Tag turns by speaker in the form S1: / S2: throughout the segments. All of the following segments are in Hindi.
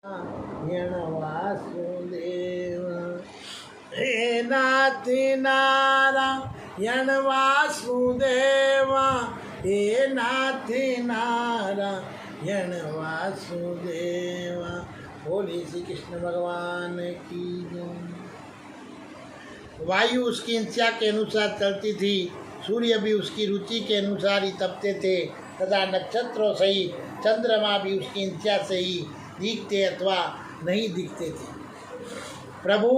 S1: नारायण वासुदेव हे नाथ नारायण वासुदेव हे नाथ नारायण वासुदेव। बोलिए श्री कृष्ण भगवान की जय। वायु उसकी इच्छा के अनुसार चलती थी, सूर्य भी उसकी रुचि के अनुसार ही तपते थे तथा नक्षत्रों सहित चंद्रमा भी उसकी इच्छा से ही दिखते अथवा नहीं दिखते थे। प्रभु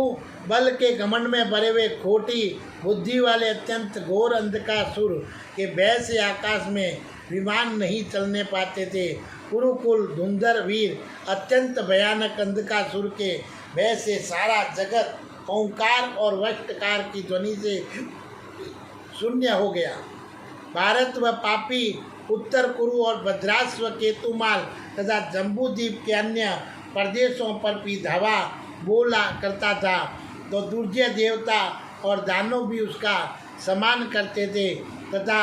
S1: बल के घमंड में भरे हुए खोटी बुद्धि वाले अत्यंत घोर अंधकासुर के भय से आकाश में विमान नहीं चलने पाते थे। कुरुकुल धुंधर वीर अत्यंत भयानक अंधकासुर के भय से सारा जगत ओंकार और वष्टकार की ध्वनि से शून्य हो गया। भारत व पापी उत्तर कुरु और भद्राश्व केतुमाल तथा जम्बूद्वीप के अन्य प्रदेशों पर भी धावा बोला करता था, तो दुर्जय देवता और दानव भी उसका सम्मान करते थे तथा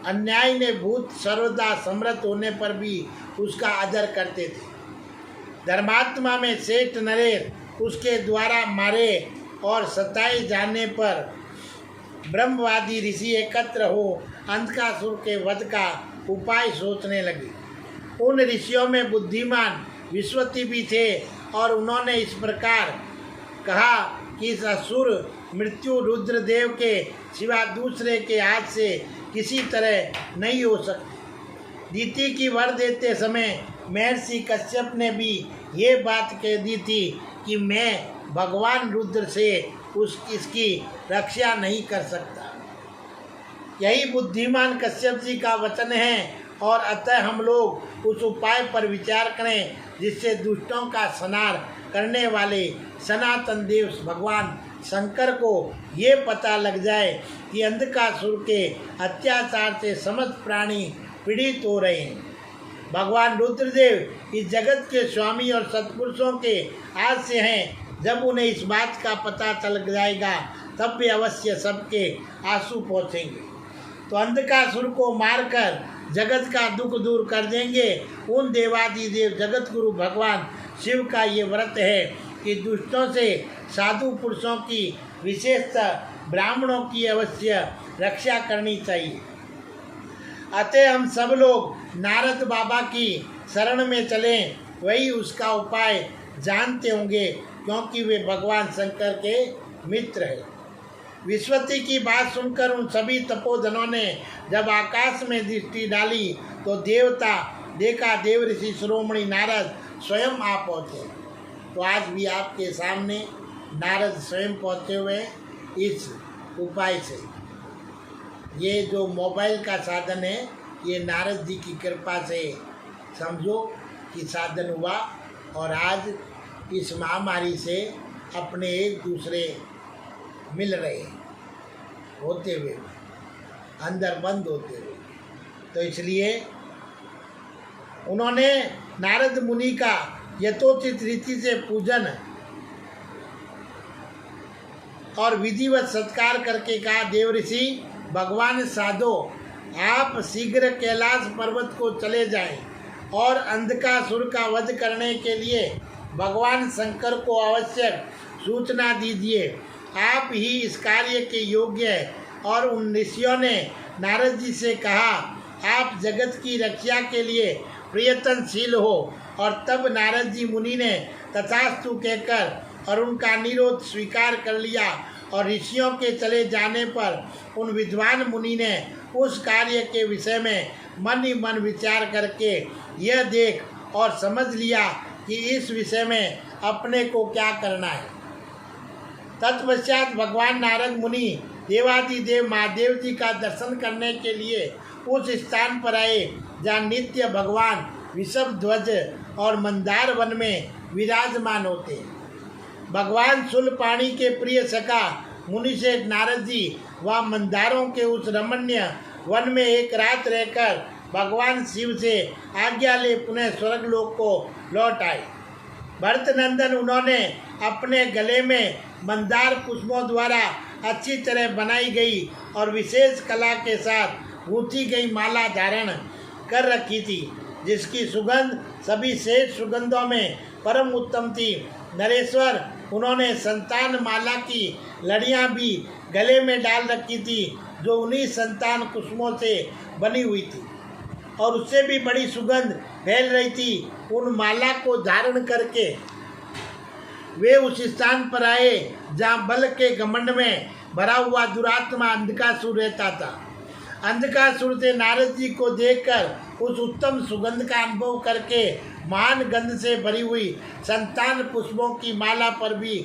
S1: अन्याय ने भूत सर्वदा समृद्ध होने पर भी उसका आदर करते थे। धर्मात्मा में श्रेष्ठ नरेश उसके द्वारा मारे और सताए जाने पर ब्रह्मवादी ऋषि एकत्र हो अंधकासुर के वध का उपाय सोचने लगे। उन ऋषियों में बुद्धिमान विश्वती भी थे और उन्होंने इस प्रकार कहा कि इस असुर मृत्यु रुद्रदेव के सिवा दूसरे के हाथ से किसी तरह नहीं हो सकती। दीति की वर देते समय महर्षि कश्यप ने भी ये बात कह दी थी कि मैं भगवान रुद्र से इसकी रक्षा नहीं कर सकता। यही बुद्धिमान कश्यप जी का वचन है और अतः हम लोग उस उपाय पर विचार करें जिससे दुष्टों का संहार करने वाले सनातन देव भगवान शंकर को ये पता लग जाए कि अंधकासुर के अत्याचार से समस्त प्राणी पीड़ित हो रहे हैं। भगवान रुद्रदेव इस जगत के स्वामी और सत्पुरुषों के हाथ से हैं। जब उन्हें इस बात का पता चल जाएगा तब भी अवश्य सबके आंसू पहुँचेंगे, तो अंधकासुर को मारकर जगत का दुख दूर कर देंगे। उन देवादिदेव जगत गुरु भगवान शिव का ये व्रत है कि दुष्टों से साधु पुरुषों की विशेषतः ब्राह्मणों की अवश्य रक्षा करनी चाहिए। अतः हम सब लोग नारद बाबा की शरण में चलें, वही उसका उपाय जानते होंगे क्योंकि वे भगवान शंकर के मित्र हैं। विश्वती की बात सुनकर उन सभी तपोधनों ने जब आकाश में दृष्टि डाली तो देवता देखा देव ऋषि शिरोमणि नारद स्वयं आ पहुँचे। तो आज भी आपके सामने नारद स्वयं पहुँचे हुए इस उपाय से। ये जो मोबाइल का साधन है ये नारद जी की कृपा से समझो कि साधन हुआ और आज इस महामारी से अपने एक दूसरे मिल रहे हैं, होते हुए अंदर बंद होते हुए। तो इसलिए उन्होंने नारद मुनि का यथोचित रीति से पूजन और विधिवत सत्कार करके कहा, देव ऋषि भगवान साधो आप शीघ्र कैलाश पर्वत को चले जाएं और अंधकासुर का वध करने के लिए भगवान शंकर को आवश्यक सूचना दीजिए। आप ही इस कार्य के योग्य हैं। और उन ऋषियों ने नारद जी से कहा, आप जगत की रक्षा के लिए प्रयत्नशील हो। और तब नारद जी मुनि ने तथास्तु कहकर और उनका निरोध स्वीकार कर लिया। और ऋषियों के चले जाने पर उन विद्वान मुनि ने उस कार्य के विषय में मन ही मन विचार करके यह देख और समझ लिया कि इस विषय में अपने को क्या करना है। तत्पश्चात भगवान नारद मुनि देवादिदेव महादेव जी का दर्शन करने के लिए उस स्थान पर आए जहाँ नित्य भगवान वृषभ ध्वज और मंदार वन में विराजमान होते हैं। भगवान शूलपाणी के प्रिय सखा मुनिश्रेष्ठ नारद जी वह मंदारों के उस रमणीय वन में एक रात रहकर भगवान शिव से आज्ञा ले पुनः स्वर्गलोक को लौट आए। भरतनंदन उन्होंने अपने गले में मंदार पुष्पों द्वारा अच्छी तरह बनाई गई और विशेष कला के साथ गूंथी गई माला धारण कर रखी थी, जिसकी सुगंध सभी श्रेष्ठ सुगंधों में परम उत्तम थी। नरेश्वर, उन्होंने संतान माला की लड़ियां भी गले में डाल रखी थी, जो उन्हीं संतान कुसुमों से बनी हुई थी और उससे भी बड़ी सुगंध फैल रही थी। उन माला को धारण करके वे उस स्थान पर आए जहाँ बल के घमंड में भरा हुआ दुरात्मा अंधकासुर रहता था। अंधकासुर से नारद जी को देखकर उस उत्तम सुगंध का अनुभव करके महान गंध से भरी हुई संतान पुष्पों की माला पर भी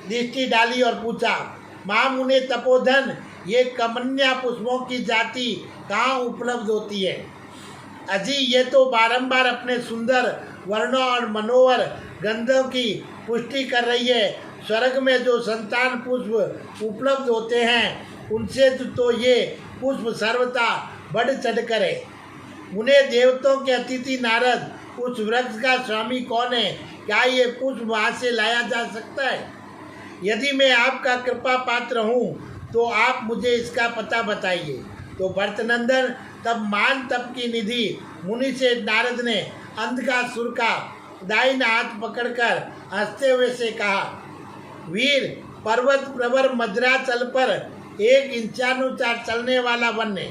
S1: दृष्टि डाली और पूछा, महामुने तपोधन, ये कमन्या पुष्पों की जाति कहाँ उपलब्ध होती है? अजी, ये तो बारंबार अपने सुंदर वर्णों और मनोहर गंधों की पुष्टि कर रही है। स्वर्ग में जो संतान पुष्प उपलब्ध होते हैं उनसे तो ये पुष्प सर्वथा बढ़ चढ़कर है। उन्हें देवताओं के अतिथि नारद, उस वृक्ष का स्वामी कौन है? क्या ये पुष्प वहाँ से लाया जा सकता है? यदि मैं आपका कृपा पात्र हूँ तो आप मुझे इसका पता बताइए। तो भरतनंदन तब मान तप की निधि मुनि से नारद ने अंधकासुर का दाहिना हाथ पकड़कर हंसते हुए से कहा, वीर, पर्वत प्रवर मद्राचल पर 1 इंचानुसार चलने वाला वन है।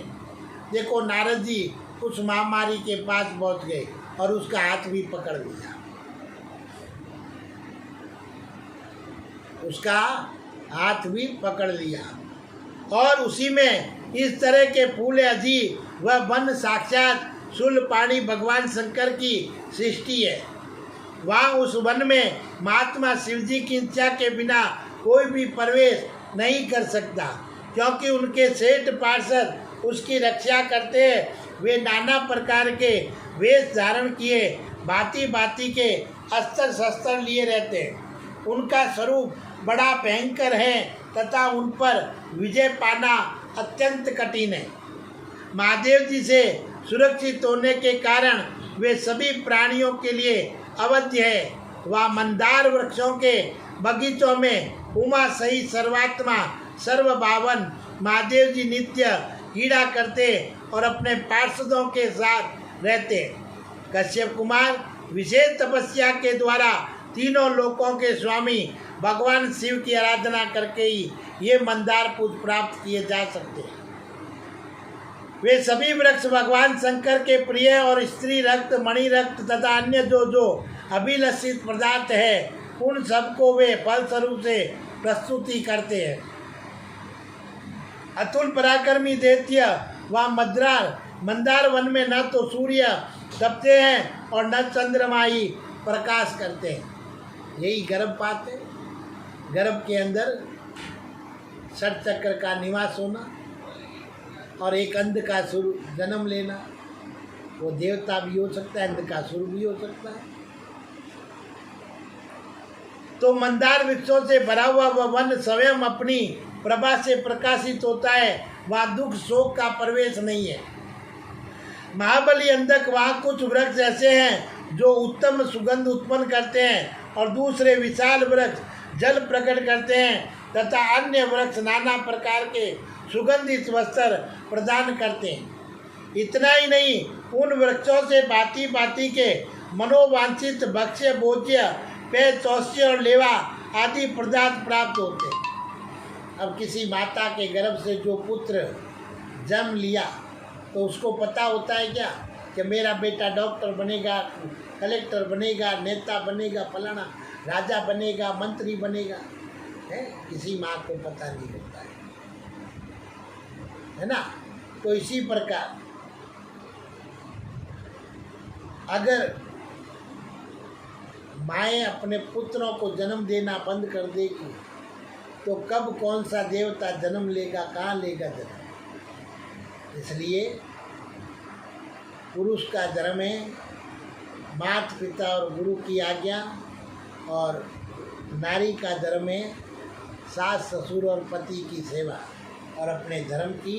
S1: देखो, नारद जी उस महामारी के पास पहुंच गए और उसका हाथ भी पकड़ लिया। उसका हाथ भी पकड़ लिया और उसी में इस तरह के फूल अजी वह वन साक्षात शूलपाणी भगवान शंकर की सृष्टि है। वहाँ उस वन में महात्मा शिवजी की इच्छा के बिना कोई भी प्रवेश नहीं कर सकता, क्योंकि उनके सेठ पार्षद उसकी रक्षा करते हैं। वे नाना प्रकार के वेश धारण किए भांति भांति के अस्त्र शस्त्र लिए रहते हैं। उनका स्वरूप बड़ा भयंकर है तथा उन पर विजय पाना अत्यंत कठिन है। महादेव जी से सुरक्षित होने के कारण वे सभी प्राणियों के लिए अवध्य है। वह मंदार वृक्षों के बगीचों में उमा सहित सर्वात्मा सर्वभावन महादेव जी नित्य क्रीड़ा करते और अपने पार्षदों के साथ रहते। कश्यप कुमार, विशेष तपस्या के द्वारा तीनों लोकों के स्वामी भगवान शिव की आराधना करके ही ये मंदार पुष्प प्राप्त किए जा सकते हैं। वे सभी वृक्ष भगवान शंकर के प्रिय और स्त्री रक्त, मणि रक्त तथा अन्य जो अभिलषित पदार्थ है, उन सबको वे फल स्वरूप से प्रस्तुति करते हैं। अतुल पराक्रमी दैत्य व मंदार वन में न तो सूर्य तपते हैं और न चंद्रमा ही प्रकाश करते हैं। यही गर्भपात है। गर्भ के अंदर षट चक्र का निवास होना और एक अंधकासुर जन्म लेना। वो देवता भी हो सकता है, अंधकासुर भी हो सकता है। तो मंदार वृक्षों से भरा हुआ वह वन स्वयं अपनी प्रभा से प्रकाशित होता है। वहाँ दुख शोक का प्रवेश नहीं है। महाबली अंधक, वहाँ कुछ वृक्ष ऐसे हैं जो उत्तम सुगंध उत्पन्न करते हैं और दूसरे विशाल वृक्ष जल प्रकट करते हैं तथा अन्य वृक्ष नाना प्रकार के सुगंधित वस्त्र प्रदान करते हैं। इतना ही नहीं, उन वृक्षों से भांति भांति के मनोवांछित भक्ष्य, भोज्य, पेय, चौष्य और लेवा आदि पदार्थ प्राप्त होते हैं। अब किसी माता के गर्भ से जो पुत्र जन्म लिया तो उसको पता होता है क्या कि मेरा बेटा डॉक्टर बनेगा, कलेक्टर बनेगा, नेता बनेगा, फलाना राजा बनेगा, मंत्री बनेगा? है, किसी माँ को पता नहीं होता है ना। तो इसी प्रकार अगर माएँ अपने पुत्रों को जन्म देना बंद कर देगी तो कब कौन सा देवता जन्म लेगा, कहाँ लेगा जन्म। इसलिए पुरुष का जन्म है माता पिता और गुरु की आज्ञा, और नारी का जन्म है सास ससुर और पति की सेवा और अपने धर्म की,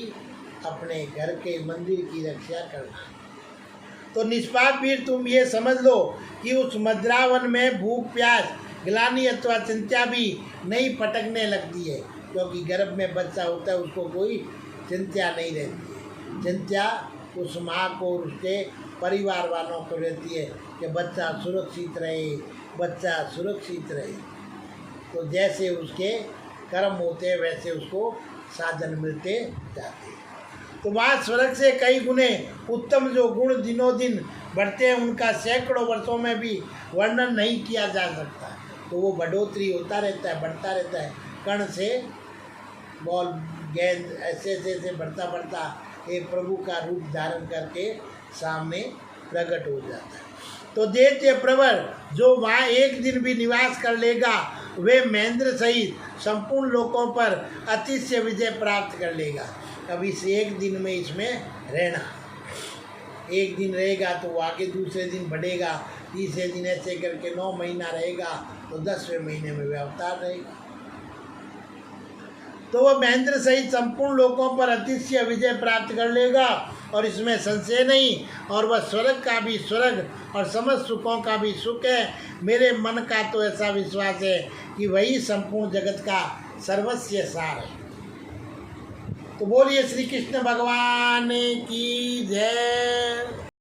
S1: अपने घर के मंदिर की रक्षा करना। तो निष्पाप वीर, तुम ये समझ लो कि उस मद्रावन में भूख, प्यास, ग्लानि अथवा चिंता भी नहीं पटकने लगती है, क्योंकि गर्भ में बच्चा होता है उसको कोई चिंता नहीं रहती है। चिंता उस माँ को और उसके परिवार वालों को रहती है कि बच्चा सुरक्षित रहे, बच्चा सुरक्षित रहे। तो जैसे उसके कर्म होते हैं वैसे उसको साधन मिलते जाते हैं। तो वहाँ स्वर्ग से कई गुने उत्तम जो गुण दिनों दिन बढ़ते हैं, उनका सैकड़ों वर्षों में भी वर्णन नहीं किया जा सकता। तो वो बढ़ोतरी होता रहता है, बढ़ता रहता है, कण से बॉल गेंद ऐसे ऐसे बढ़ता बढ़ता एक प्रभु का रूप धारण करके सामने प्रकट हो जाता है। तो दैत्य प्रवर जो वहाँ एक दिन भी निवास कर लेगा, वे महेंद्र सहित संपूर्ण लोकों पर अतिशय विजय प्राप्त कर लेगा। अब इस एक दिन में इसमें रहना, एक दिन रहेगा तो वो आगे दूसरे दिन बढ़ेगा, तीसरे दिन ऐसे करके 9 महीना रहेगा, तो 10वें महीने में वे अवतार रहेगा। तो वह महेंद्र सहित संपूर्ण लोकों पर अतिशय विजय प्राप्त कर लेगा और इसमें संशय नहीं। और वह स्वर्ग का भी स्वर्ग और समस्त सुखों का भी सुख है। मेरे मन का तो ऐसा विश्वास है कि वही संपूर्ण जगत का सर्वस्व सार है। तो बोलिए श्री कृष्ण भगवान की जय।